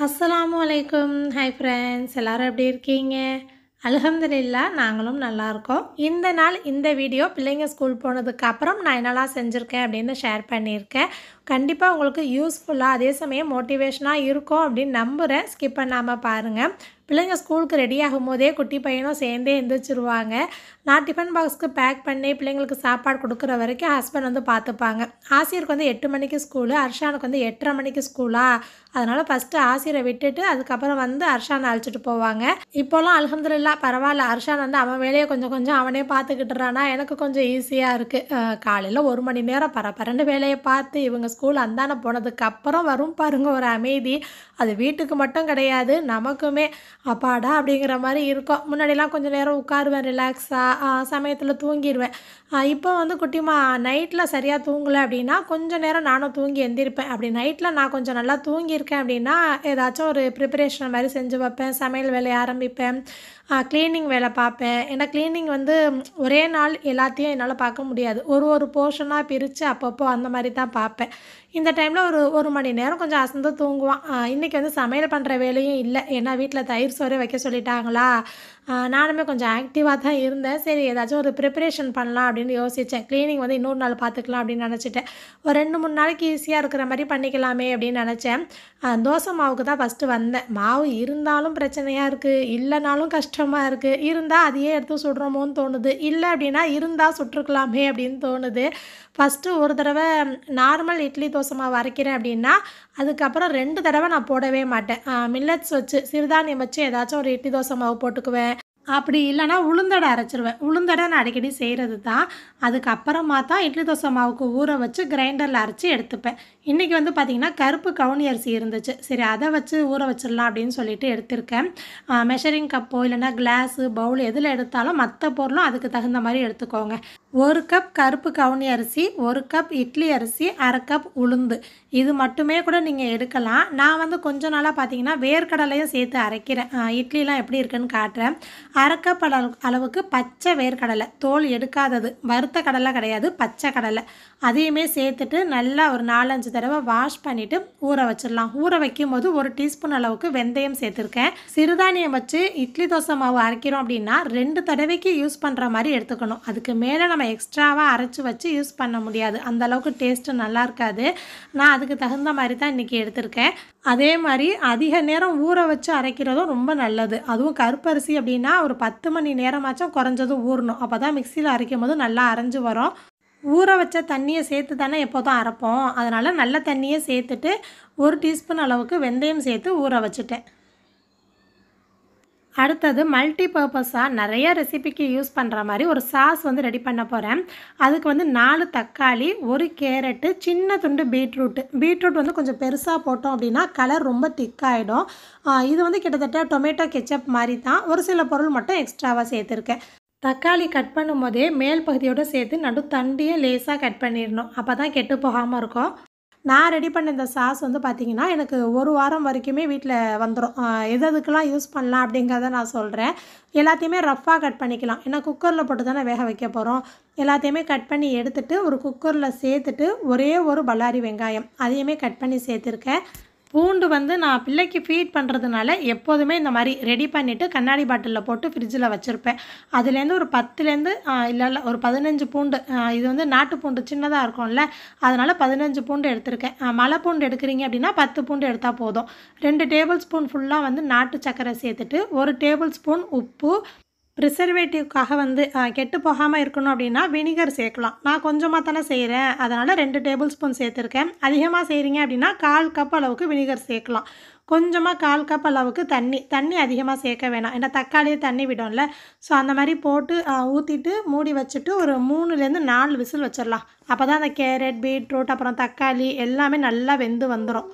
அஸ்ஸலாமுஅலைக்கும். Hi friends, எல்லோரும் எப்படி இருக்கீங்க? அல்ஹம்துலில்லாஹ் நாங்களும் நல்லாயிருக்கோம். இந்த நாள் இந்த வீடியோ பிள்ளைங்க ஸ்கூல் போனதுக்கு அப்புறம் நான் என்னெல்லாம் செஞ்சுருக்கேன் அப்படின்னு ஷேர் பண்ணியிருக்கேன். கண்டிப்பாக உங்களுக்கு யூஸ்ஃபுல்லாக அதே சமயம் மோட்டிவேஷனாக இருக்கும் அப்படின்னு நம்புகிறேன். ஸ்கிப் பண்ணாமல் பாருங்கள். பிள்ளைங்க ஸ்கூலுக்கு ரெடி ஆகும் போதே குட்டி பையனும் சேர்ந்தே எழுந்திரிச்சிருவாங்க. நான் டிஃபன் பாக்ஸ்க்கு பேக் பண்ணி பிள்ளைங்களுக்கு சாப்பாடு கொடுக்குற வரைக்கும் ஹஸ்பண்ட் வந்து பார்த்துப்பாங்க. ஆசிரியருக்கு வந்து 8 மணிக்கு ஸ்கூலு, அர்ஷானுக்கு வந்து 8:30 மணிக்கு ஸ்கூலா. அதனால் ஃபஸ்ட்டு ஆசிரியரை விட்டுட்டு அதுக்கப்புறம் வந்து அர்ஷானை அழைச்சிட்டு போவாங்க. இப்போலாம் அல்ஹம்துலில்லாஹ் பரவாயில்ல. அர்ஷான் வந்து அவன் வேலையை கொஞ்சம் கொஞ்சம் அவனே பார்த்துக்கிட்டுறானா எனக்கு கொஞ்சம் ஈஸியாக இருக்குது. காலையில் 1 மணி நேரம் பரபரன்னு வேலையை பார்த்து இவங்க ஸ்கூல் அந்தான போனதுக்கப்புறம் வரும் பாருங்க ஒரு அமைதி. அது வீட்டுக்கு மட்டும் கிடையாது, நமக்குமே அப்பாடா அப்படிங்கிற மாதிரி இருக்கும். முன்னாடிலாம் கொஞ்சம் நேரம் உட்காருவேன் ரிலாக்ஸாக, சமயத்தில் தூங்கிடுவேன். இப்போ வந்து குட்டிமா நைட்டில் சரியாக தூங்கலை அப்படின்னா கொஞ்சம் நேரம் நானும் தூங்கி எந்திரிப்பேன். அப்படி நைட்டில் நான் கொஞ்சம் நல்லா தூங்கியிருக்கேன் அப்படின்னா ஏதாச்சும் ஒரு ப்ரிப்பரேஷன் மாதிரி செஞ்சு வைப்பேன், சமையல் வேலையை ஆரம்பிப்பேன், க்ளீனிங் வேலை பார்ப்பேன். ஏன்னா க்ளீனிங் வந்து ஒரே நாள் எல்லாத்தையும் என்னால் பார்க்க முடியாது. ஒரு போர்ஷனாக பிரித்து அப்பப்போ அந்த மாதிரி தான் பார்ப்பேன். இந்த டைமில் ஒரு மணி நேரம் கொஞ்சம் அசந்து தூங்குவான். இன்றைக்கி வந்து சமையல் பண்ணுற வேலையும் இல்லை, ஏன்னா வீட்டில் தயிர் சோறே வைக்க சொல்லிட்டாங்களா. நானுமே கொஞ்சம் ஆக்டிவாக தான் இருந்தேன். சரி ஏதாச்சும் ஒரு ப்ரிப்பரேஷன் பண்ணலாம் அப்படின்னு யோசித்தேன். க்ளீனிங் வந்து இன்னொரு நாள் பார்த்துக்கலாம் அப்படின்னு நினச்சிட்டேன். ஒரு 2-3 நாளைக்கு ஈஸியாக இருக்கிற மாதிரி பண்ணிக்கலாமே அப்படின்னு நினச்சேன். தோசை மாவுக்கு தான் ஃபஸ்ட்டு வந்தேன். மாவு இருந்தாலும் பிரச்சனையாக இருக்குது, இல்லைனாலும் கஷ்டமாக இருக்குது. இருந்தால் அதையே எடுத்து சுடுறோமோன்னு தோணுது, இல்லை அப்படின்னா இருந்தால் சுட்டுருக்கலாமே அப்படின்னு தோணுது. ஃபஸ்ட்டு ஒரு தடவை நார்மல் இட்லி தோசை மாவு அரைக்கிறேன் அப்படின்னா அதுக்கப்புறம் 2 தடவை நான் போடவே மாட்டேன். மில்லட்ஸ் வச்சு சிறுதானியம் வச்சு ஏதாச்சும் ஒரு இட்லி தோசை மாவு போட்டுக்குவேன். அப்படி இல்லைனா உளுந்தடை அரைச்சிருவேன். உளுந்தடை நான் அடிக்கடி செய்கிறது தான். அதுக்கப்புறமா தான் இட்லி தோசை மாவுக்கு ஊற வச்சு கிரைண்டரில் அரைச்சி எடுத்துப்பேன். இன்றைக்கி வந்து பார்த்திங்கன்னா கருப்பு கவுனி அரிசி இருந்துச்சு. சரி அதை வச்சு ஊற வச்சிடலாம் அப்படின்னு சொல்லிட்டு எடுத்திருக்கேன். மெஷரிங் கப்போ இல்லைனா கிளாஸு பவுல் எதில் எடுத்தாலும் மற்ற பொருளும் அதுக்கு தகுந்த மாதிரி எடுத்துக்கோங்க. 1 கப் கருப்பு கவுனி அரிசி, 1 கப் இட்லி அரிசி, 1/2 கப் உளுந்து, இது மட்டுமே கூட நீங்கள் எடுக்கலாம். நான் வந்து கொஞ்ச நாளாக பார்த்தீங்கன்னா வேர்க்கடலையும் சேர்த்து அரைக்கிறேன். இட்லிலாம் எப்படி இருக்குன்னு காட்டுறேன். 1/2 கப் அளவுக்கு பச்சை வேர்க்கடலை, தோல் எடுக்காதது, வறுத்த கடலை கிடையாது, பச்சை கடலை, அதையுமே சேர்த்துட்டு நல்லா ஒரு 4-5 தடவை வாஷ் பண்ணிவிட்டு ஊற வச்சிடலாம். ஊற வைக்கும் போது 1 டீஸ்பூன் அளவுக்கு வெந்தயம் சேர்த்துருக்கேன். சிறுதானியம் வச்சு இட்லி தோசை மாவு அரைக்கிறோம் அப்படின்னா 2 தடவைக்கு யூஸ் பண்ணுற மாதிரி எடுத்துக்கணும். அதுக்கு மேலே நம்ம எக்ஸ்ட்ராவாக அரைச்சி வச்சு யூஸ் பண்ண முடியாது, அந்தளவுக்கு டேஸ்ட்டு நல்லா இருக்காது. நான் அதுக்கு தகுந்த மாதிரி தான் இன்றைக்கி எடுத்திருக்கேன். அதே மாதிரி அதிக நேரம் ஊற வச்சு அரைக்கிறதும் ரொம்ப நல்லது. அதுவும் கருப்பரிசி அப்படின்னா ஒரு 10 மணி நேரமாச்சும் குறைஞ்சதும் ஊறணும். அப்போ தான் மிக்சியில் அரைக்கும் போது நல்லா அரைஞ்சு வரும். ஊற வச்ச தண்ணியை சேர்த்து தானே எப்போதும் அரைப்போம். அதனால் நல்ல தண்ணியை சேர்த்துட்டு 1 டீஸ்பூன் அளவுக்கு வெந்தயம் சேர்த்து ஊற வச்சுட்டேன். அடுத்தது மல்டி பர்பஸாக நிறைய ரெசிபிக்கு யூஸ் பண்ணுற மாதிரி ஒரு சாஸ் வந்து ரெடி பண்ண போகிறேன். அதுக்கு வந்து 4 தக்காளி, 1 கேரட்டு, சின்ன துண்டு பீட்ரூட் வந்து கொஞ்சம் பெருசாக போட்டோம் அப்படின்னா கலர் ரொம்ப திக்காகிடும். இது வந்து கிட்டத்தட்ட டொமேட்டோ கெச்சப் மாதிரி தான். ஒரு சில பொருள் மட்டும் எக்ஸ்ட்ராவாக சேர்த்துருக்கேன். தக்காளி கட் பண்ணும் போதே மேல் பகுதியோடு சேர்த்து நடுத்தண்டியை லேசாக கட் பண்ணிடணும். அப்போ தான் கெட்டு போகாமல் இருக்கும். நான் ரெடி பண்ண இந்த சாஸ் வந்து பார்த்திங்கன்னா எனக்கு 1 வாரம் வரைக்குமே வீட்டில் வந்துடும். எதுக்கெல்லாம் யூஸ் பண்ணலாம் அப்படிங்கிறத நான் சொல்கிறேன். எல்லாத்தையுமே ரஃப்பாக கட் பண்ணிக்கலாம், ஏன்னா குக்கரில் போட்டு தானே வேக வைக்க போகிறோம். எல்லாத்தையுமே கட் பண்ணி எடுத்துகிட்டு ஒரு குக்கரில் சேர்த்துட்டு ஒரே ஒரு பல்லாரி வெங்காயம் அதையுமே கட் பண்ணி சேர்த்துருக்கேன். பூண்டு வந்து நான் பிள்ளைக்கு ஃபீட் பண்ணுறதுனால எப்போதுமே இந்த மாதிரி ரெடி பண்ணிவிட்டு கண்ணாடி பாட்டிலில் போட்டு ஃப்ரிட்ஜில் வச்சுருப்பேன். அதுலேருந்து ஒரு 10லேருந்து இல்லை ஒரு 15 பூண்டு, இது வந்து நாட்டு பூண்டு சின்னதாக இருக்கும்ல, அதனால் 15 பூண்டு எடுத்திருக்கேன். மலை பூண்டு எடுக்கிறீங்க அப்படின்னா 10 பூண்டு எடுத்தால் போதும். 2 டேபிள் ஸ்பூன் ஃபுல்லாக வந்து நாட்டு சர்க்கரை சேர்த்துட்டு 1 டேபிள் ஸ்பூன் உப்பு, ப்ரிசர்வேட்டிவ்க்காக வந்து கெட்டு போகாமல் இருக்கணும் அப்படின்னா வினிகர் சேர்க்கலாம். நான் கொஞ்சமாக தானே செய்கிறேன், அதனால் 2 டேபிள் ஸ்பூன் சேர்த்துருக்கேன். அதிகமாக செய்கிறீங்க அப்படின்னா 1/4 கப் அளவுக்கு வினிகர் சேர்க்கலாம். கொஞ்சமாக 1/4 கப் அளவுக்கு தண்ணி அதிகமாக சேர்க்க வேணாம். ஏன்னா தக்காளியே தண்ணி விடும்ல. ஸோ அந்த மாதிரி போட்டு ஊற்றிட்டு மூடி வச்சுட்டு ஒரு 3லேருந்து 4 விசில் வச்சிடலாம். அப்போ தான் அந்த கேரட், பீட்ரூட், அப்புறம் தக்காளி எல்லாமே நல்லா வெந்து வந்துடும்.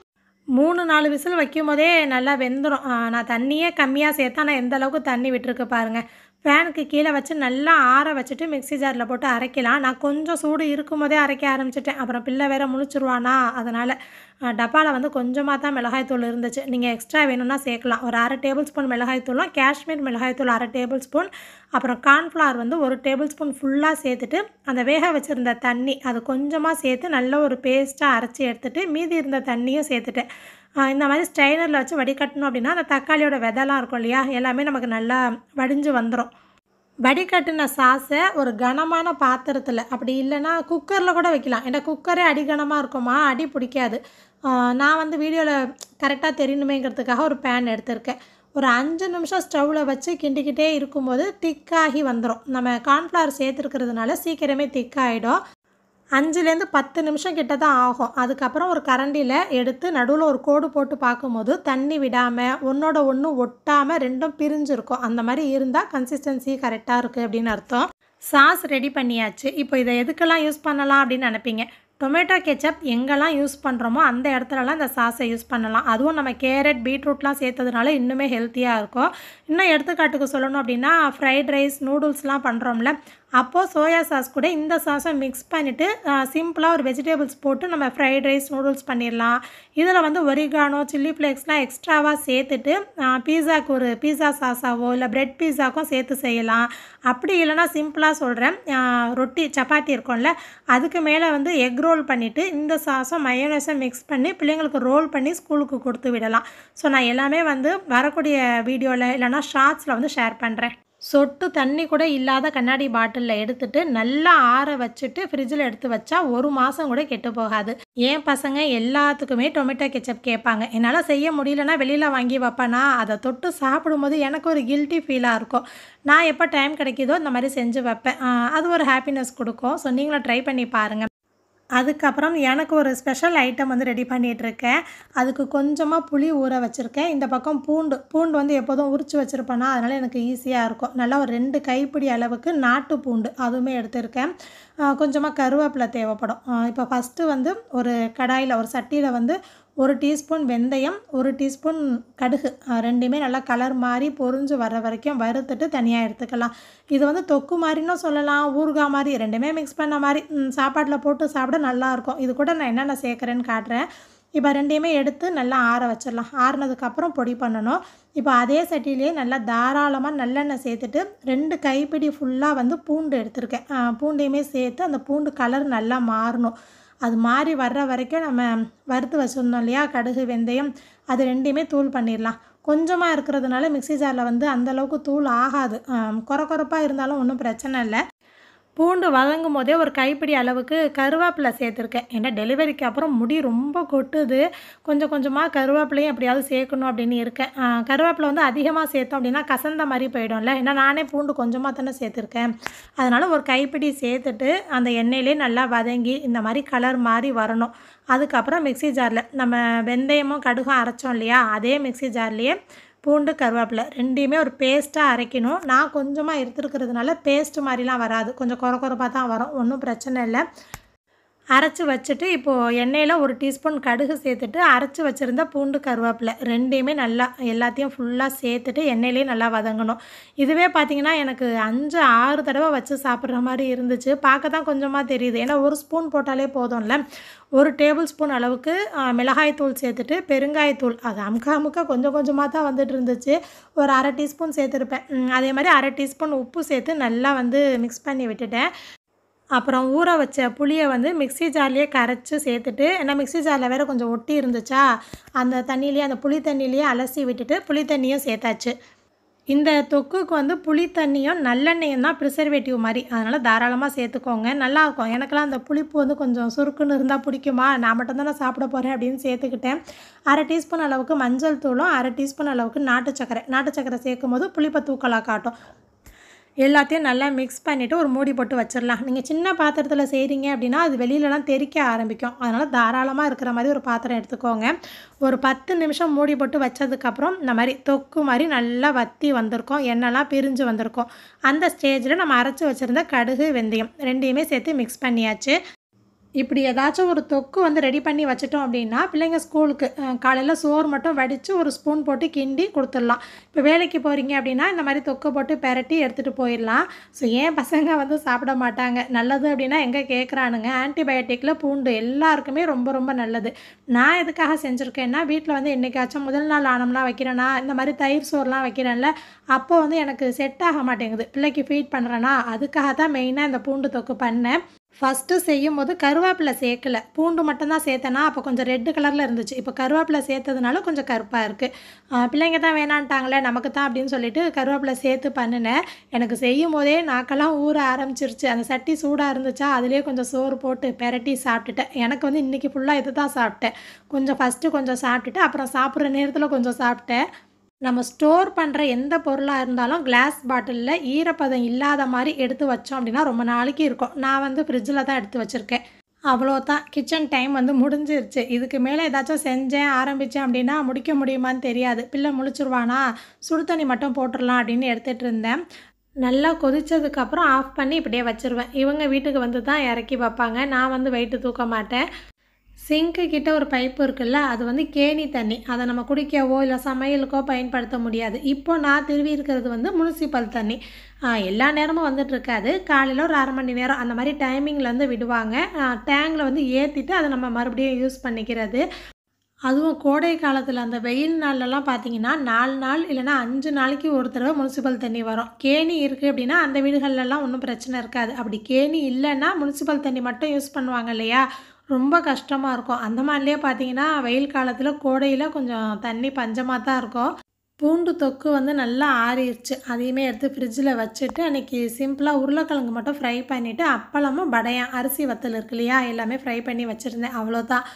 3, 4 விசில் வைக்கும்போதே நல்லா வெந்துடும். நான் தண்ணியே கம்மியாக சேர்த்தா நான் எந்த அளவுக்கு தண்ணி விட்டுருக்கு பாருங்கள். ஃபேனுக்கு கீழே வச்சு நல்லா ஆற வச்சுட்டு மிக்ஸி ஜாரில் போட்டு அரைக்கலாம். நான் கொஞ்சம் சூடு இருக்கும்போதே அரைக்க ஆரம்பிச்சிட்டேன். அப்புறம் பிள்ளை வேற முழிச்சிருவானா, அதனால் டப்பாவில் வந்து கொஞ்சமாக தான் மிளகாய்த்தூள் இருந்துச்சு. நீங்கள் எக்ஸ்ட்ரா வேணும்னா சேர்க்கலாம். ஒரு 1/2 டேபிள் ஸ்பூன் மிளகாய்த்தூளும், காஷ்மீர் மிளகாய்த்தூள் 1/2 டேபிள் ஸ்பூன், அப்புறம் கார்ன்ஃப்ளவர் வந்து 1 டேபிள் ஸ்பூன் ஃபுல்லாக சேர்த்துட்டு அந்த வேக வச்சுருந்த தண்ணி அது கொஞ்சமாக சேர்த்து நல்ல ஒரு பேஸ்ட்டாக அரைச்சி எடுத்துகிட்டு மீதி இருந்த தண்ணியும் சேர்த்துட்டேன். இந்த மாதிரி ஸ்ட்ரைனரில் வச்சு வடிகட்டணும் அப்படின்னா அந்த தக்காளியோட விதைலாம் இருக்கும் இல்லையா, எல்லாமே நமக்கு நல்லா வடிஞ்சு வந்துடும். வடிகட்டின சாஸை ஒரு கனமான பாத்திரத்தில், அப்படி இல்லைன்னா குக்கரில் கூட வைக்கலாம். ஏன்னா குக்கரே அடிகனமாக இருக்குமா, அடி பிடிக்காது. நான் வந்து வீடியோவில் கரெக்டாக தெரியணுமேங்கிறதுக்காக ஒரு பேன் எடுத்திருக்கேன். ஒரு 5 நிமிஷம் ஸ்டவ்வில் வச்சு கிண்டிக்கிட்டே இருக்கும்போது திக்காகி வந்துடும். நம்ம கார்ன்ஃப்ளவர் சேர்த்துருக்கிறதுனால சீக்கிரமே திக்காகிடும். 5லேருந்து 10 நிமிஷம் கிட்ட தான் ஆகும். அதுக்கப்புறம் ஒரு கரண்டியில் எடுத்து நடுவில் ஒரு கோடு போட்டு பார்க்கும்போது தண்ணி விடாமல் ஒன்றோட ஒன்று ஒட்டாமல் 2ம் பிரிஞ்சிருக்கும். அந்த மாதிரி இருந்தால் கன்சிஸ்டன்சி கரெக்டாக இருக்குது அப்படின்னு அர்த்தம். சாஸ் ரெடி பண்ணியாச்சு. இப்போ இதை எதுக்கெல்லாம் யூஸ் பண்ணலாம் அப்படின்னு நினைப்பீங்க. டொமேட்டோ கெச்சப் எங்கெல்லாம் யூஸ் பண்ணுறோமோ அந்த இடத்துலலாம் இந்த சாஸை யூஸ் பண்ணலாம். அதுவும் நம்ம கேரட், பீட்ரூட்லாம் சேர்த்ததுனால இன்னுமே ஹெல்த்தியாக இருக்கும். இன்னும் எடுத்துக்காட்டுக்கு சொல்லணும் அப்படின்னா ஃப்ரைட் ரைஸ், நூடுல்ஸ்லாம் பண்ணுறோம்ல, அப்போது சோயா சாஸ் கூட இந்த சாஸை மிக்ஸ் பண்ணிவிட்டு சிம்பிளாக ஒரு வெஜிடபிள்ஸ் போட்டு நம்ம ஃப்ரைட் ரைஸ், நூடுல்ஸ் பண்ணிடலாம். இதில் வந்து ஒரிகானோ, சில்லி ஃப்ளேக்ஸ்லாம் எக்ஸ்ட்ராவாக சேர்த்துட்டு பீஸாவுக்கு ஒரு பீஸா சாஸாவோ இல்லை பிரெட் பீஸாக்கும் சேர்த்து செய்யலாம். அப்படி இல்லைனா சிம்பிளாக சொல்கிறேன், ரொட்டி சப்பாத்தி இருக்கும்ல, அதுக்கு மேலே வந்து எக் ரோல் பண்ணிவிட்டு இந்த சாஸும் மயோனைஸும் மிக்ஸ் பண்ணி பிள்ளைங்களுக்கு ரோல் பண்ணி ஸ்கூலுக்கு கொடுத்து விடலாம். ஸோ நான் எல்லாமே வந்து வரக்கூடிய வீடியோவில் இல்லைனா ஷார்ட்ஸில் வந்து ஷேர் பண்ணுறேன். சொட்டு தண்ணி கூட இல்லாத கண்ணாடி பாட்டிலில் எடுத்துட்டு நல்லா ஆற வச்சுட்டு ஃப்ரிட்ஜில் எடுத்து வச்சா 1 மாதம் கூட கெட்டு போகாது. என் பசங்க எல்லாத்துக்குமே டொமேட்டோ கெச்சப் கேட்பாங்க. என்னால் செய்ய முடியலன்னா வெளியில் வாங்கி வைப்பேனா, அதை தொட்டு சாப்பிடும்போது எனக்கு ஒரு கில்ட்டி ஃபீலாக இருக்கும். நான் எப்போ டைம் கிடைக்கிதோ இந்த மாதிரி செஞ்சு வைப்பேன். அது ஒரு ஹாப்பினஸ் கொடுக்கும். ஸோ நீங்களும் ட்ரை பண்ணி பாருங்கள். அதுக்கப்புறம் எனக்கு ஒரு ஸ்பெஷல் ஐட்டம் வந்து ரெடி பண்ணிகிட்ருக்கேன். அதுக்கு கொஞ்சமாக புளி ஊற வச்சுருக்கேன். இந்த பக்கம் பூண்டு வந்து எப்போதும் உரித்து வச்சுருப்பேனா, அதனால் எனக்கு ஈஸியாக இருக்கும். நல்லா ஒரு 2 கைப்பிடி அளவுக்கு நாட்டு பூண்டு அதுவுமே எடுத்திருக்கேன். கொஞ்சமாக கருவேப்பிலை தேவைப்படும். இப்போ ஃபஸ்ட்டு வந்து ஒரு கடாயில் ஒரு சட்டியில் வந்து 1 டீஸ்பூன் வெந்தயம், 1 டீஸ்பூன் கடுகு, 2மே நல்லா கலர் மாதிரி பொரிஞ்சு வர வரைக்கும் வறுத்துட்டு தனியாக எடுத்துக்கலாம். இது வந்து தொக்கு மாதிரின்னும் சொல்லலாம், ஊறுகாய் மாதிரி, 2மே மிக்ஸ் பண்ண மாதிரி சாப்பாட்டில் போட்டு சாப்பிட நல்லாயிருக்கும். இது கூட நான் என்னென்ன சேர்க்குறேன்னு காட்டுறேன். இப்போ 2மே எடுத்து நல்லா ஆற வச்சிடலாம். ஆறுனதுக்கப்புறம் பொடி பண்ணணும். இப்போ அதே சட்டியிலே நல்லா தாராளமாக நல்லெண்ணெய் சேர்த்துட்டு 2 கைப்பிடி ஃபுல்லாக வந்து பூண்டு எடுத்திருக்கேன். பூண்டையுமே சேர்த்து அந்த பூண்டு கலர் நல்லா மாறணும். அது மாறி வர்ற வரைக்கும் நம்ம வறுத்து வச்சுருந்தோம் இல்லையா, கடுகு, வெந்தயம், அது 2மே தூள் பண்ணிடலாம். கொஞ்சமாக இருக்கிறதுனால மிக்ஸி ஜாரில் வந்து அந்தளவுக்கு தூள் ஆகாது. கொரப்பாக இருந்தாலும் ஒன்றும் பிரச்சனை இல்லை. பூண்டு வதங்கும் போதே ஒரு கைப்பிடி அளவுக்கு கருவேப்பிலை சேர்த்துருக்கேன். ஏன்னா டெலிவரிக்கு அப்புறம் முடி ரொம்ப கொட்டுது. கொஞ்சம் கொஞ்சமாக கருவேப்பிலையும் எப்படியாவது சேர்க்கணும் அப்படின்னு இருக்கேன். கருவேப்பிலை வந்து அதிகமாக சேர்த்தோம் அப்படின்னா கசந்த மாதிரி போயிடும்ல. ஏன்னா நானே பூண்டு கொஞ்சமாக தானே சேர்த்துருக்கேன். அதனால் ஒரு கைப்பிடி சேர்த்துட்டு அந்த எண்ணெயிலே நல்லா வதங்கி இந்த மாதிரி கலர் மாதிரி வரணும். அதுக்கப்புறம் மிக்ஸி ஜாரில் நம்ம வெந்தயமும் கடுகும் அரைச்சோம் இல்லையா, அதே மிக்ஸி ஜார்லேயே பூண்டு, கருவேப்பிலை 2மே ஒரு பேஸ்ட்டாக அரைக்கணும். நான் கொஞ்சமாக எடுத்துருக்கிறதுனால பேஸ்ட்டு மாதிரிலாம் வராது, கொஞ்சம் கொரப்பாக தான் வரும். ஒன்றும் பிரச்சனை இல்லை. அரைச்சி வச்சுட்டு இப்போது எண்ணெயில் 1 டீஸ்பூன் கடுகு சேர்த்துட்டு அரைச்சி வச்சுருந்த பூண்டு, கருவேப்பிலை 2மே நல்லா எல்லாத்தையும் ஃபுல்லாக சேர்த்துட்டு எண்ணெயிலே நல்லா வதங்கணும். இதுவே பார்த்திங்கன்னா எனக்கு 5, 6 தடவை வச்சு சாப்பிட்ற மாதிரி இருந்துச்சு. பார்க்க தான் கொஞ்சமாக தெரியுது. ஏன்னா 1 ஸ்பூன் போட்டாலே போதும்ல. 1 டேபிள் ஸ்பூன் அளவுக்கு மிளகாய்த்தூள் சேர்த்துட்டு பெருங்காயத்தூள் அது அமுக்க கொஞ்சம் கொஞ்சமாக தான் வந்துட்டு இருந்துச்சு. ஒரு 1/2 டீஸ்பூன் சேர்த்துருப்பேன். அதே மாதிரி 1/2 டீஸ்பூன் உப்பு சேர்த்து நல்லா வந்து மிக்ஸ் பண்ணி விட்டுட்டேன். அப்புறம் ஊற வச்ச புளியை வந்து மிக்ஸி ஜார்லேயே கரைச்சி சேர்த்துட்டு, ஏன்னா மிக்ஸி ஜாரில் வேறு கொஞ்சம் ஒட்டி இருந்துச்சா, அந்த தண்ணியிலேயே அந்த புளி தண்ணியிலேயே அலசி விட்டுட்டு புளி தண்ணியும் சேர்த்தாச்சு. இந்த தொக்குக்கு வந்து புளி தண்ணியும் நல்லெண்ணெயும் தான் ப்ரிசர்வேட்டிவ் மாதிரி, அதனால் தாராளமாக சேர்த்துக்கோங்க, நல்லாயிருக்கும். எனக்கெல்லாம் அந்த புளிப்பு வந்து கொஞ்சம் சுருக்குன்னு இருந்தால் பிடிக்குமா, நான் மட்டும்தான் நான் சாப்பிட போகிறேன் அப்படின்னு சேர்த்துக்கிட்டேன். 1/2 டீஸ்பூன் அளவுக்கு மஞ்சள் தூளும் 1/2 டீஸ்பூன் அளவுக்கு நாட்டு சக்கரை சேர்க்கும் போது புளிப்பை தூக்கலாக காட்டும். எல்லாத்தையும் நல்லா மிக்ஸ் பண்ணிவிட்டு ஒரு மூடி போட்டு வச்சிடலாம். நீங்கள் சின்ன பாத்திரத்தில் செய்கிறீங்க அப்படின்னா அது வெளியிலலாம் தெறிக்க ஆரம்பிக்கும். அதனால் தாராளமாக இருக்கிற மாதிரி ஒரு பாத்திரம் எடுத்துக்கோங்க. ஒரு 10 நிமிஷம் மூடி போட்டு வச்சதுக்கப்புறம் இந்த மாதிரி தொக்கு மாதிரி நல்லா வற்றி வந்திருக்கும், எண்ணெய்லாம் பிரிஞ்சு வந்திருக்கும். அந்த ஸ்டேஜில் நம்ம அரைச்சி வச்சுருந்த கடுகு, வெந்தயம் 2யுமே சேர்த்து மிக்ஸ் பண்ணியாச்சு. இப்படி ஏதாச்சும் ஒரு தொக்கு வந்து ரெடி பண்ணி வச்சுட்டோம் அப்படின்னா பிள்ளைங்க ஸ்கூலுக்கு காலையில் சோறு மட்டும் வடித்து ஒரு ஸ்பூன் போட்டு கிண்டி கொடுத்துடலாம். இப்போ வேலைக்கு போகிறீங்க அப்படின்னா இந்த மாதிரி தொக்கு போட்டு பெரட்டி எடுத்துகிட்டு போயிடலாம். ஸோ ஏன் பசங்க வந்து சாப்பிட மாட்டாங்க? நல்லது அப்படின்னா எங்கே கேட்குறானுங்க. ஆன்டிபயோட்டிக்கில் பூண்டு எல்லாருக்குமே ரொம்ப ரொம்ப நல்லது. நான் எதுக்காக செஞ்சுருக்கேன்னா, வீட்டில் வந்து என்றைக்காச்சும் முதல் நாள் ஆனம்லாம் வைக்கிறேன்னா, இந்த மாதிரி தயிர் சோறுலாம் வைக்கிறேன்ல, அப்போ வந்து எனக்கு செட் ஆக மாட்டேங்குது. பிள்ளைக்கு ஃபீட் பண்ணுறேன்னா அதுக்காக தான் மெயினாக இந்த பூண்டு தொக்கு பண்ணேன். ஃபஸ்ட்டு செய்யும்போது கருவேப்பிலை சேர்க்கல, பூண்டு மட்டும்தான் சேர்த்தேனா, அப்போ கொஞ்சம் ரெட்டு கலரில் இருந்துச்சு. இப்போ கருவேப்பிலை சேர்த்ததுனால கொஞ்சம் கருப்பாக இருக்குது. பிள்ளைங்க தான் வேணான்ட்டாங்களே நமக்கு தான் அப்படின்னு சொல்லிட்டு கருவேப்பிலை சேர்த்து பண்ணினேன். எனக்கு செய்யும் போதே நாக்கெல்லாம் ஊற ஆரம்பிச்சிருச்சு. அந்த சட்டி சூடாக இருந்துச்சா, அதுலேயே கொஞ்சம் சோறு போட்டு பெரட்டி சாப்பிட்டுட்டேன். எனக்கு வந்து இன்றைக்கி ஃபுல்லாக இது தான் சாப்பிட்டேன். கொஞ்சம் ஃபஸ்ட்டு கொஞ்சம் சாப்பிட்டுட்டு அப்புறம் சாப்பிட்ற நேரத்தில் கொஞ்சம் சாப்பிட்டேன். நம்ம ஸ்டோர் பண்ணுற எந்த பொருளாக இருந்தாலும் கிளாஸ் பாட்டிலில் ஈரப்பதம் இல்லாத மாதிரி எடுத்து வச்சோம் அப்படின்னா ரொம்ப நாளைக்கு இருக்கும். நான் வந்து ஃப்ரிட்ஜில் தான் எடுத்து வச்சுருக்கேன். அவ்வளோதான், கிச்சன் டைம் வந்து முடிஞ்சிருச்சு. இதுக்கு மேலே ஏதாச்சும் செஞ்சேன் ஆரம்பித்தேன் அப்படின்னா முடிக்க முடியுமான்னு தெரியாது. பிள்ளை முழிச்சிருவானா, சுடு தண்ணி மட்டும் போட்டுடலாம் அப்படின்னு எடுத்துகிட்டு இருந்தேன். நல்லா கொதித்ததுக்கப்புறம் ஆஃப் பண்ணி இப்படியே வச்சுருவேன். இவங்க வீட்டுக்கு வந்து தான் இறக்கி வைப்பாங்க. நான் வந்து வெயிட்டு தூக்க மாட்டேன். சிங்க்கு கிட்ட ஒரு பைப்பு இருக்குல்ல, அது வந்து கேணி தண்ணி. அதை நம்ம குடிக்கவோ இல்லை சமையலுக்கோ பயன்படுத்த முடியாது. இப்போ நான் திருவி இருக்கிறது வந்து முனிசிபல் தண்ணி. எல்லா நேரமும் வந்துட்டுருக்காது. காலையில் ஒரு 1/2 மணி நேரம் அந்த மாதிரி டைமிங்கில் வந்து விடுவாங்க. டேங்கில் வந்து ஏற்றிட்டு அதை நம்ம மறுபடியும் யூஸ் பண்ணிக்கிறது. அதுவும் கோடை காலத்தில் அந்த வெயில் நாள்லலாம் பார்த்தீங்கன்னா 4 நாள் இல்லைனா 5 நாளைக்கு ஒரு தடவை முனிசிபல் தண்ணி வரும். கேணி இருக்குது அப்படின்னா அந்த வீடுகள்லாம் ஒன்றும் பிரச்சனை இருக்காது. அப்படி கேணி இல்லைன்னா முனிசிபல் தண்ணி மட்டும் யூஸ் பண்ணுவாங்க இல்லையா, ரொம்ப கஷ்டமாக இருக்கும். அந்த மாதிரிலே பார்த்தீங்கன்னா வெயில் காலத்தில் கோடையில் கொஞ்சம் தண்ணி பஞ்சமாக தான் இருக்கும். பூண்டு தொக்கு வந்து நல்லா ஆறிடுச்சு. அதையுமே எடுத்து ஃப்ரிட்ஜில் வச்சுட்டு அன்றைக்கி சிம்பிளாக உருளைக்கிழங்கு மட்டும் ஃப்ரை பண்ணிவிட்டு அப்பளமும் வடையம் அரிசி வத்தல் இருக்கு இல்லையா, எல்லாமே ஃப்ரை பண்ணி வச்சுருந்தேன். அவ்வளோதான்.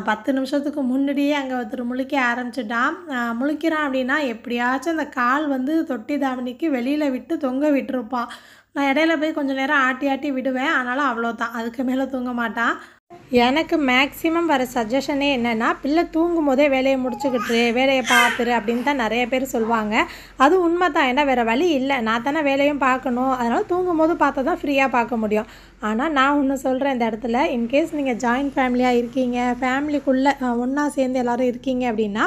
10 நிமிஷத்துக்கு முன்னாடியே அங்கே ஒருத்தர் முழிக்க ஆரம்பிச்சிட்டான். முழிக்கிறான் அப்படின்னா எப்படியாச்சும் அந்த கால் வந்து தொட்டி தாவணிக்கு வெளியில் விட்டு தொங்க விட்டுருப்பான். நான் இடையில போய் கொஞ்சம் நேரம் ஆட்டி ஆட்டி விடுவேன். ஆனாலும் அவ்வளோதான், அதுக்கு மேலே தூங்க மாட்டான். எனக்கு மேக்ஸிமம் வர சஜஷனே என்னென்னா, பிள்ளை தூங்கும் போதே வேலையை முடிச்சுக்கிட்டு வேலையை பார்த்துரு அப்படின்னு தான் நிறைய பேர் சொல்லுவாங்க. அது உண்மை தான். ஏன்னா வேறு வழி இல்லை, நான் தானே வேலையும் பார்க்கணும். அதனால் தூங்கும் போது பார்த்தா தான் ஃப்ரீயாக பார்க்க முடியும். ஆனால் நான் ஒன்று சொல்கிறேன் இந்த இடத்துல, இன்கேஸ் நீங்கள் ஜாயின்ட் ஃபேமிலியாக இருக்கீங்க, ஃபேமிலிக்குள்ளே ஒன்றா சேர்ந்து எல்லோரும் இருக்கீங்க அப்படின்னா,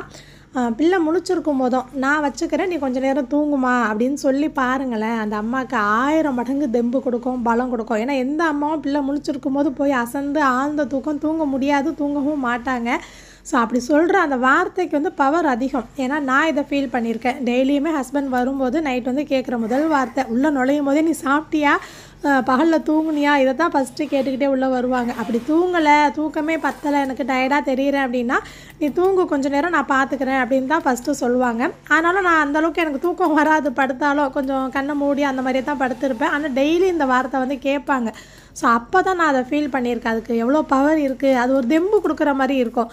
பிள்ளை முழிச்சிருக்கும் போதும் நான் வச்சுக்கிறேன், நீ கொஞ்சம் நேரம் தூங்குமா அப்படின்னு சொல்லி பாருங்களேன். அந்த அம்மாவுக்கு 1000 மடங்கு தெம்பு கொடுக்கும், பலம் கொடுக்கும். ஏன்னா எந்த அம்மாவும் பிள்ளை முழிச்சிருக்கும் போது போய் அசந்து ஆழ்ந்த தூக்கம் தூங்க முடியாது, தூங்கவும் மாட்டாங்க. ஸோ அப்படி சொல்கிற அந்த வார்த்தைக்கு வந்து பவர் அதிகம். ஏன்னா நான் இதை ஃபீல் பண்ணியிருக்கேன். டெய்லியுமே ஹஸ்பண்ட் வரும்போது நைட் வந்து கேட்குற முதல் வார்த்தை, உள்ளே நுழையும் போதே நீ சாப்பிட்டியா, பகலில் தூங்குனியா, இதை தான் ஃபஸ்ட்டு கேட்டுக்கிட்டே உள்ளே வருவாங்க. அப்படி தூங்கலை, தூக்கமே பத்தலை, எனக்கு டயர்டாக தெரிகிறேன் அப்படின்னா, நீ தூங்கு கொஞ்சம் நேரம், நான் பார்த்துக்கிறேன் அப்படின்னு தான் ஃபஸ்ட்டு சொல்லுவாங்க. ஆனாலும் நான் அந்தளவுக்கு எனக்கு தூக்கம் வராது, படுத்தாலும் கொஞ்சம் கண்ணை மூடி அந்த மாதிரியே தான் படுத்திருப்பேன். ஆனால் டெய்லி இந்த வார்த்தை வந்து கேட்பாங்க. ஸோ அப்போ தான் நான் அதை ஃபீல் பண்ணியிருக்கேன். அதுக்கு எவ்வளோ பவர் இருக்குது, அது ஒரு தெம்பு கொடுக்குற மாதிரி இருக்கும்.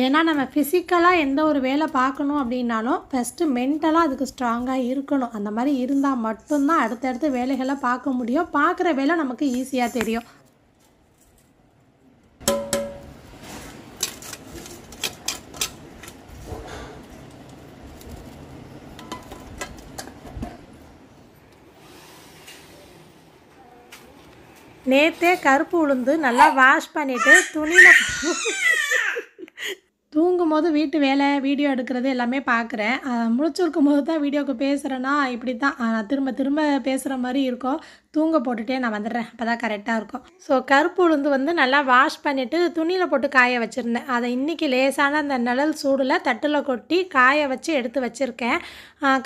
ஏன்னா நம்ம ஃபிசிக்கலாக எந்த ஒரு வேலை பார்க்கணும் அப்படின்னாலும் ஃபஸ்ட்டு மென்டலாக அதுக்கு ஸ்ட்ராங்காக இருக்கணும். அந்த மாதிரி இருந்தால் மட்டும்தான் அடுத்தடுத்து வேலைகளை பார்க்க முடியும். பார்க்குற வேலை நமக்கு ஈஸியாக தெரியும். நேற்றே கருப்பு உளுந்து நல்லா வாஷ் பண்ணிவிட்டு துணியில் தூங்கும்போது வீட்டு வேலை வீடியோ எடுக்கிறது எல்லாமே பார்க்குறேன். முழிச்சிருக்கும் போது தான் வீடியோவுக்கு பேசுகிறேன்னா இப்படி தான் திரும்ப திரும்ப பேசுகிற மாதிரி இருக்கும். தூங்க போட்டுகிட்டே நான் வந்துடுறேன், அப்போ தான் கரெக்டாக இருக்கும். ஸோ கருப்பு உளுந்து வந்து நல்லா வாஷ் பண்ணிவிட்டு துணியில் போட்டு காய வச்சுருந்தேன். அதை இன்றைக்கி லேசான அந்த நிழல் சூடில் தட்டில் கொட்டி காய வச்சு எடுத்து வச்சுருக்கேன்.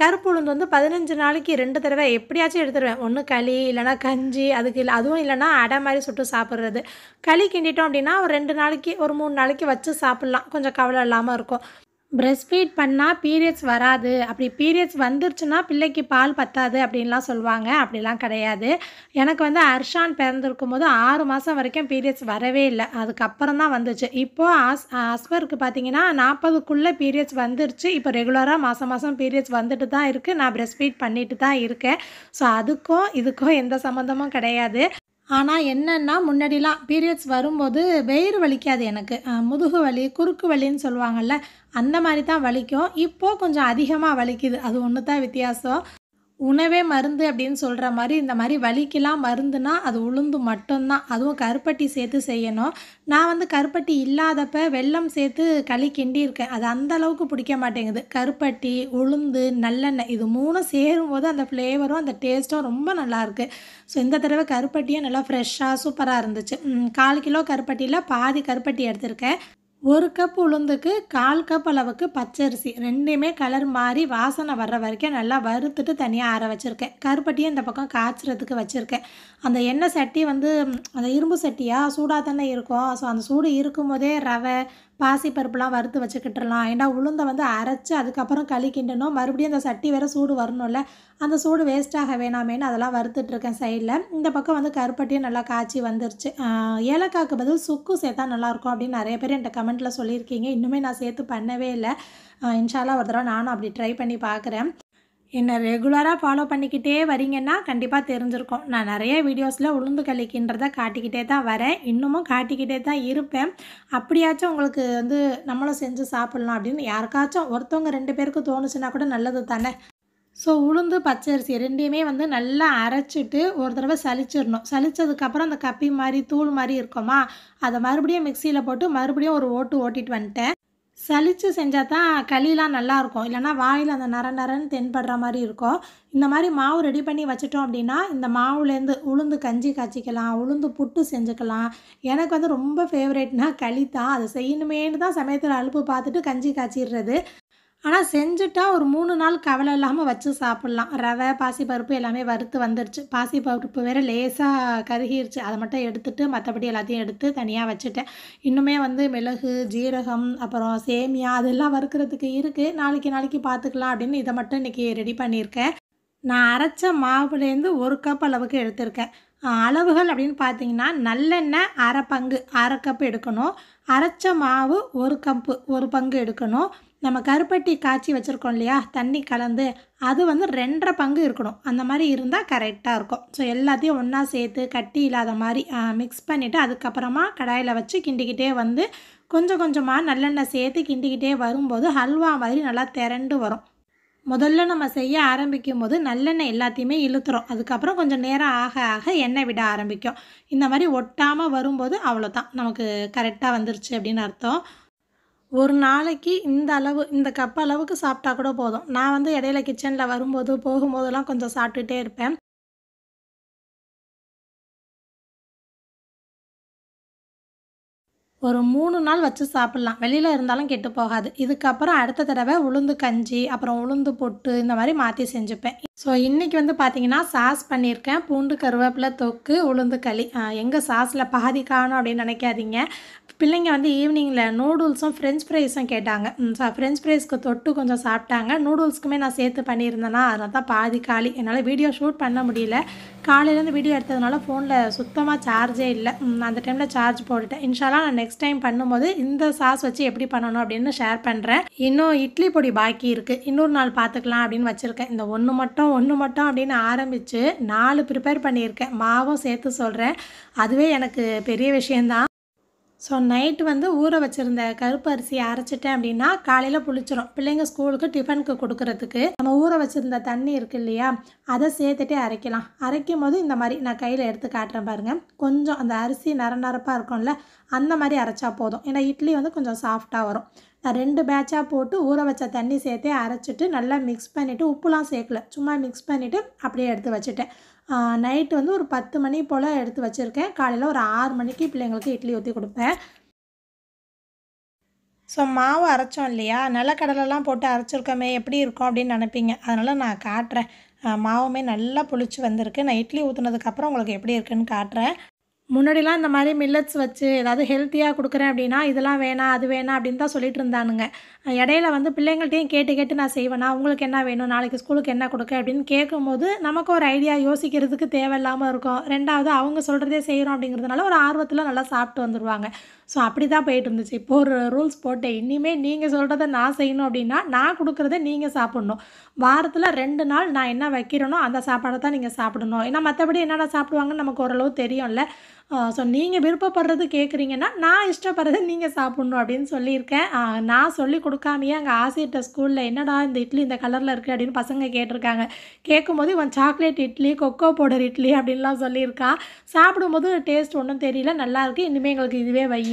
கருப்பு உளுந்து வந்து 15 நாளைக்கு 2 தடவை எப்படியாச்சும் எடுத்துருவேன். ஒன்று களி இல்லைனா கஞ்சி, அதுக்கு இல்லை அதுவும் இல்லைனா அடை மாதிரி சுட்டு சாப்பிட்றது. களி கிண்டிட்டோம் அப்படின்னா ஒரு 2 நாளைக்கு ஒரு 3 நாளைக்கு வச்சு சாப்பிட்லாம், கொஞ்சம் கவலை இல்லாமல் இருக்கும். பிரஸ்ட் ஃபீட் பண்ணால் பீரியட்ஸ் வராது, அப்படி பீரியட்ஸ் வந்துருச்சுன்னா பிள்ளைக்கு பால் பத்தாது அப்படின்லாம் சொல்லுவாங்க. அப்படிலாம் கிடையாது. எனக்கு வந்து அர்ஷான் பிறந்திருக்கும்போது 6 மாதம் வரைக்கும் பீரியட்ஸ் வரவே இல்லை. அதுக்கப்புறம் தான் வந்துச்சு. இப்போது அஸ்வருக்கு பார்த்தீங்கன்னா 40க்குள்ளே பீரியட்ஸ் வந்துருச்சு. இப்போ ரெகுலராக மாதம் மாதம் பீரியட்ஸ் வந்துட்டு தான் இருக்குது. நான் பிரஸ்ட் ஃபீட் பண்ணிட்டு தான் இருக்கேன். ஸோ அதுக்கும் இதுக்கும் எந்த சம்மந்தமும் கிடையாது. ஆனா என்னன்னா, முன்னாடிலாம் பீரியட்ஸ் வரும்போது வயிறு வலிக்காது எனக்கு. முதுகு வலி, குறுக்கு வலின்னு சொல்லுவாங்கல்ல, அந்த மாரி தான் வலிக்கும். இப்போ கொஞ்சம் அதிகமா வலிக்குது. அது ஒண்ணு தான் வித்தியாசம். உணவே மருந்து அப்படின்னு சொல்கிற மாதிரி இந்த மாதிரி வலிக்கெல்லாம் மருந்துனா அது உளுந்து மட்டும்தான். அதுவும் கருப்பட்டி சேர்த்து செய்யணும். நான் வந்து கருப்பட்டி இல்லாதப்ப வெல்லம் சேர்த்து களி கிண்டியிருக்கேன். அது அந்த அளவுக்கு பிடிக்க மாட்டேங்குது. கருப்பட்டி, உளுந்து, நல்லெண்ணெய் இது 3ம் சேரும்போது அந்த ஃப்ளேவரும் அந்த டேஸ்ட்டும் ரொம்ப நல்லாயிருக்கு. ஸோ இந்த தடவை கருப்பட்டியும் நல்லா ஃப்ரெஷ்ஷாக சூப்பராக இருந்துச்சு. 1/4 கிலோ கருப்பட்டியில் பாதி கருப்பட்டி எடுத்திருக்கேன். 1 கப் உளுந்துக்கு 1/4 கப் அளவுக்கு பச்சரிசி 2மே கலர் மாறி வாசனை வர்ற வரைக்கும் நல்லா வறுத்துட்டு தனியாக ஆற வச்சுருக்கேன். கருப்பட்டியும் இந்த பக்கம் காய்ச்சறதுக்கு வச்சுருக்கேன். அந்த எண்ணெய் சட்டி வந்து அந்த இரும்பு சட்டியா சூடாக தானே இருக்கும். ஸோ அந்த சூடு இருக்கும்போதே ரவை, பாசிப்பருப்புலாம் வறுத்து வச்சுக்கிட்டுறலாம். ஏன்னா உளுந்தை வந்து அரைச்சி அதுக்கப்புறம் களி கிண்டணும். மறுபடியும் அந்த சட்டி வேறு சூடு வரணும்ல, அந்த சூடு வேஸ்ட்டாக வேணாமேன்னு அதெல்லாம் வறுத்துட்ருக்கேன் சைடில். இந்த பக்கம் வந்து கருப்பட்டியும் நல்லா காய்ச்சி வந்துருச்சு. ஏலக்காய்க்கு பதில் சுக்கு சேர்த்தா நல்லாயிருக்கும் அப்படின்னு நிறைய பேர் என்கிட்ட கமெண்ட்டில் சொல்லியிருக்கீங்க. இன்னுமே நான் சேர்த்து பண்ணவே இல்லை. இன்ஷால்லா ஒரு தடவை நானும் அப்படி ட்ரை பண்ணி பார்க்குறேன். என்ன ரெகுலராக ஃபாலோ பண்ணிக்கிட்டே வரீங்கன்னா கண்டிப்பாக தெரிஞ்சிருக்கும். நான் நிறைய வீடியோஸில் உளுந்து களிக்கின்றதை காட்டிக்கிட்டே தான் வரேன். இன்னமும் காட்டிக்கிட்டே தான் இருப்பேன். அப்படியாச்சும் உங்களுக்கு வந்து நம்மளும் செஞ்சு சாப்பிட்லாம் அப்படின்னு யாருக்காச்சும் ஒருத்தவங்க 2 பேருக்கு தோணுச்சுன்னா கூட நல்லது தானே. ஸோ உளுந்து, பச்சரிசி 2யுமே வந்து நல்லா அரைச்சிட்டு ஒரு தடவை சலிச்சிடணும். சலிச்சதுக்கப்புறம் அந்த கப்பி மாதிரி தூள் மாதிரி இருக்குமா, அதை மறுபடியும் மிக்சியில் போட்டு மறுபடியும் ஒரு ஓட்டிட்டு வந்துட்டேன். சலிச்சு செஞ்சால் தான் களிலாம் நல்லாயிருக்கும். இல்லைனா வாயில் அந்த நர நரன்னு தென்படுற மாதிரி இருக்கும். இந்த மாதிரி மாவு ரெடி பண்ணி வச்சுட்டோம் அப்படின்னா இந்த மாவுலேருந்து உளுந்து கஞ்சி காய்ச்சிக்கலாம், உளுந்து புட்டு செஞ்சுக்கலாம். எனக்கு வந்து ரொம்ப ஃபேவரேட்னா களி தான். அதை செய்யணுமேன்னு தான் சமயத்தில் அலுப்பு பார்த்துட்டு கஞ்சி காய்ச்சிடுறது. ஆனால் செஞ்சுட்டா ஒரு 3 நாள் கவலை இல்லாமல் வச்சு சாப்பிட்லாம். ரவை, பாசிப்பருப்பு எல்லாமே வறுத்து வந்துருச்சு. பாசிப்பருப்பு வேறு லேசாக கருகிருச்சு. அதை மட்டும் எடுத்துட்டு மற்றபடி எல்லாத்தையும் எடுத்து தனியாக வச்சுட்டேன். இன்னுமே வந்து மிளகு, ஜீரகம், அப்புறம் சேமியா அதெல்லாம் வறுக்கிறதுக்கு இருக்குது. நாளைக்கு பார்த்துக்கலாம் அப்படின்னு இதை மட்டும் இன்றைக்கி ரெடி பண்ணியிருக்கேன். நான் அரைச்ச மாவுலேருந்து 1 கப் அளவுக்கு எடுத்திருக்கேன். அளவுகள் அப்படின்னு பார்த்தீங்கன்னா நல்லெண்ணெய் அரை கப் எடுக்கணும். அரைச்ச மாவு 1 கப்பு 1 பங்கு எடுக்கணும். நம்ம கருப்பட்டி காய்ச்சி வச்சுருக்கோம் இல்லையா, தண்ணி கலந்து, அது வந்து 2.5 பங்கு இருக்கணும். அந்த மாதிரி இருந்தால் கரெக்டாக இருக்கும். ஸோ எல்லாத்தையும் ஒன்றா சேர்த்து கட்டி இல்லாத மாதிரி மிக்ஸ் பண்ணிவிட்டு அதுக்கப்புறமா கடாயில் வச்சு கிண்டிக்கிட்டே வந்து கொஞ்சம் கொஞ்சமாக நல்லெண்ணெய் சேர்த்து கிண்டிக்கிட்டே வரும்போது ஹல்வா மாதிரி நல்லா திரண்டு வரும். முதல்ல நம்ம செய்ய ஆரம்பிக்கும் போது நல்லெண்ணெய் எல்லாத்தையுமே இழுத்துரும். அதுக்கப்புறம் கொஞ்சம் நேரம் ஆக ஆக எண்ணெய் விட ஆரம்பிக்கும். இந்த மாதிரி ஒட்டாமல் வரும்போது அவ்வளோதான், நமக்கு கரெக்டாக வந்துருச்சு அப்படின்னு அர்த்தம். ஒரு நாளைக்கு இந்த கப் அளவுக்கு சாப்பிட்டா கூட போதும். நான் வந்து இடையில கிச்சனில் வரும்போது போகும்போதெல்லாம் கொஞ்சம் சாப்பிட்டுட்டே இருப்பேன். ஒரு 3 நாள் வச்சு சாப்பிட்லாம். வெளியில் இருந்தாலும் கெட்டு போகாது. இதுக்கப்புறம் அடுத்த தடவை உளுந்து கஞ்சி, அப்புறம் உளுந்து பொட்டு இந்த மாதிரி மாற்றி செஞ்சுப்பேன். ஸோ இன்றைக்கி வந்து பார்த்திங்கன்னா சாஸ் பண்ணியிருக்கேன். பூண்டு கருவேப்பிலை தொக்கு, உளுந்து களி. எங்கள் சாஸில் பாதி காணும் அப்படின்னு நினைக்காதீங்க. பிள்ளைங்க வந்து ஈவினிங்கில் நூடுல்ஸும் ஃப்ரெஞ்ச் ஃப்ரைஸும் கேட்டாங்க. ஃப்ரெஞ்ச் ஃப்ரைஸ்க்கு தொட்டு கொஞ்சம் சாப்பிட்டாங்க. நூடுல்ஸ்க்குமே நான் சேர்த்து பண்ணியிருந்தேன்னா அதனால தான் பாதி காலி. என்னால் வீடியோ ஷூட் பண்ண முடியல. காலையிலேருந்து வீடியோ எடுத்ததுனால ஃபோனில் சுத்தமாக சார்ஜே இல்லை. அந்த டைமில் சார்ஜ் போட்டுட்டேன். இன்ஷால்லா நான் நெக்ஸ்ட் டைம் பண்ணும்போது இந்த சாஸ் வச்சு எப்படி பண்ணணும் அப்படின்னு ஷேர் பண்ணுறேன். இன்னும் இட்லி பொடி பாக்கி இருக்குது. இன்னொரு நாள் பார்த்துக்கலாம் அப்படின்னு வச்சுருக்கேன். இந்த ஒன்று மட்டும் அப்படின்னு ஆரம்பித்து 4 ப்ரிப்பேர் பண்ணியிருக்கேன். மாவும் சேர்த்து சொல்கிறேன். அதுவே எனக்கு பெரிய விஷயந்தான். ஸோ நைட்டு வந்து ஊற வச்சுருந்த கருப்பு அரிசியை அரைச்சிட்டேன் அப்படின்னா காலையில் புளிச்சிரும். பிள்ளைங்க ஸ்கூலுக்கு டிஃபனுக்கு கொடுக்குறதுக்கு நம்ம ஊற வச்சுருந்த தண்ணி இருக்குது இல்லையா, அதை சேர்த்துட்டே அரைக்கலாம். அரைக்கும் போது இந்த மாதிரி நான் கையில் எடுத்து காட்டுறேன் பாருங்கள். கொஞ்சம் அந்த அரிசி நரப்பாக இருக்கும்ல, அந்த மாதிரி அரைச்சா போதும். ஏன்னா இட்லி வந்து கொஞ்சம் சாஃப்டாக வரும். நான் 2 பேட்சாக போட்டு ஊற வச்ச தண்ணி சேர்த்தே அரைச்சிட்டு நல்லா மிக்ஸ் பண்ணிவிட்டு, உப்புலாம் சேர்க்கல, சும்மா மிக்ஸ் பண்ணிவிட்டு அப்படியே எடுத்து வச்சுட்டேன். நைட்டு வந்து ஒரு 10 மணி போல் எடுத்து வச்சுருக்கேன். காலையில் ஒரு 6 மணிக்கு பிள்ளைங்களுக்கு இட்லி ஊற்றி கொடுப்பேன். ஸோ மாவு அரைச்சோம் இல்லையா, நிலக்கடலைலாம் போட்டு அரைச்சிருக்கோமே எப்படி இருக்கும் அப்படின்னு நினைப்பீங்க. அதனால் நான் காட்டுறேன். மாவுமே நல்லா புளிச்சு வந்திருக்கு. நான் இட்லி ஊற்றுனதுக்கப்புறம் உங்களுக்கு எப்படி இருக்குன்னு காட்டுறேன். முன்னாடிலாம் இந்த மாதிரி மில்லட்ஸ் வச்சு ஏதாவது ஹெல்த்தியாக கொடுக்குறேன் அப்படின்னா இதெல்லாம் வேணாம் அது வேணாம் அப்படின்னு தான் சொல்லிட்டு இருந்தானுங்க. இடையில வந்து பிள்ளைங்கள்ட்டையும் கேட்டு கேட்டு நான் செய்வேனா, உங்களுக்கு என்ன வேணும், நாளைக்கு ஸ்கூலுக்கு என்ன கொடுக்க அப்படின்னு கேட்கும்போது நமக்கு ஒரு ஐடியா யோசிக்கிறதுக்கு தேவையில்லாமல் இருக்கும். 2வது அவங்க சொல்கிறதே செய்கிறோம் அப்படிங்கிறதுனால ஒரு ஆர்வத்தில் நல்லா சாப்பிட்டு வந்துடுவாங்க. ஸோ அப்படி தான் போயிட்டு இருந்துச்சு. இப்போ ஒரு ரூல்ஸ் போட்டேன். இனிமேல் நீங்கள் சொல்கிறத நான் செய்யணும் அப்படின்னா நான் கொடுக்குறத நீங்கள் சாப்பிட்ணும். வாரத்தில் 2 நாள் நான் என்ன வைக்கிறேனோ அந்த சாப்பாடை தான் நீங்கள் சாப்பிடணும். ஏன்னா மற்றபடி என்னென்ன சாப்பிடுவாங்கன்னு நமக்கு ஓரளவு தெரியும்ல. ஸோ நீங்கள் விருப்பப்படுறது கேட்குறீங்கன்னா நான் இஷ்டப்படுறத நீங்கள் சாப்பிட்ணும் அப்படின்னு சொல்லியிருக்கேன். நான் சொல்லி கொடுக்காமையே அங்கே ஆசிட்ட ஸ்கூலில் என்னடா இந்த இட்லி இந்த கலரில் இருக்குது அப்படின்னு பசங்க கேட்டிருக்காங்க. கேட்கும்போது இவன் chocolate idli cocoa powder idli அப்படின்லாம் சொல்லியிருக்கான். சாப்பிடும்போது டேஸ்ட் ஒன்றும் தெரியல, நல்லாயிருக்கு, இனிமேல் எங்களுக்கு இதுவே வை,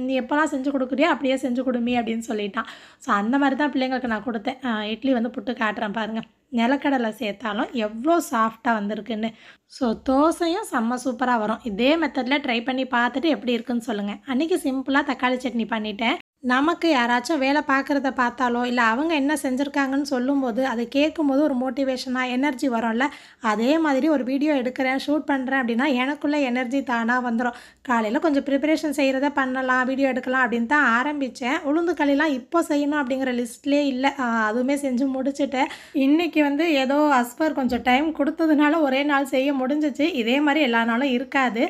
நீ எப்போல்லாம் செஞ்சு கொடுக்குறியோ அப்படியே செஞ்சு கொடுமி அப்படின்னு சொல்லிட்டான். ஸோ அந்த மாதிரி தான் பிள்ளைங்களுக்கு நான் கொடுத்தேன். இட்லி வந்து புட்டு காட்டுறேன் பாருங்கள். நிலக்கடலை சேர்த்தாலும் எவ்வளோ சாஃப்டாக வந்திருக்குன்னு. ஸோ தோசையும் செம்ம சூப்பராக வரும். இதே மெத்தடில் ட்ரை பண்ணி பார்த்துட்டு எப்படி இருக்குன்னு சொல்லுங்கள். அன்றைக்கி சிம்பிளாக தக்காளி சட்னி பண்ணிட்டேன். நமக்கு யாராச்சும் வேலை பார்க்குறத பார்த்தாலோ இல்லை அவங்க என்ன செஞ்சுருக்காங்கன்னு சொல்லும்போது அதை கேட்கும்போது ஒரு மோட்டிவேஷனாக எனர்ஜி வரும்ல. அதே மாதிரி ஒரு வீடியோ எடுக்கிறேன் ஷூட் பண்ணுறேன் அப்படின்னா எனக்குள்ளே எனர்ஜி தானாக வந்துடும். காலையில் கொஞ்சம் ப்ரிப்பரேஷன் செய்கிறத பண்ணலாம், வீடியோ எடுக்கலாம் அப்படின்னு தான் ஆரம்பித்தேன். உளுந்து களிலாம் இப்போ செய்யணும் அப்படிங்கிற லிஸ்ட்லேயே இல்லை. அதுவுமே செஞ்சு முடிச்சுட்டேன். இன்றைக்கி வந்து ஏதோ அஸ்பர் கொஞ்சம் டைம் கொடுத்ததுனால ஒரே நாள் செய்ய முடிஞ்சிச்சு. இதே மாதிரி எல்லா நாளும் இருக்காது.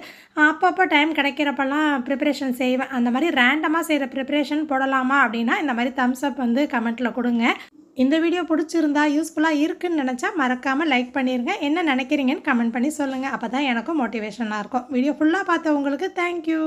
அப்பப்போ டைம் கிடைக்கிறப்பெல்லாம் ப்ரிப்பரேஷன் செய்வேன். அந்த மாதிரி ரேண்டமாக செய்கிற ப்ரிப்பரேஷன் போடலாமா அப்படின்னா இந்த மாதிரி தம்ஸ் அப் வந்து கமெண்ட்டில் கொடுங்க. இந்த வீடியோ பிடிச்சிருந்தா யூஸ்ஃபுல்லாக இருக்குன்னு நினச்சா மறக்காமல் லைக் பண்ணிடுங்க. என்ன நினைக்கிறீங்கன்னு கமெண்ட் பண்ணி சொல்லுங்கள். அப்போ தான் எனக்கும் மோட்டிவேஷனாக இருக்கும். வீடியோ ஃபுல்லாக பார்த்தவங்களுக்கு தேங்க்யூ.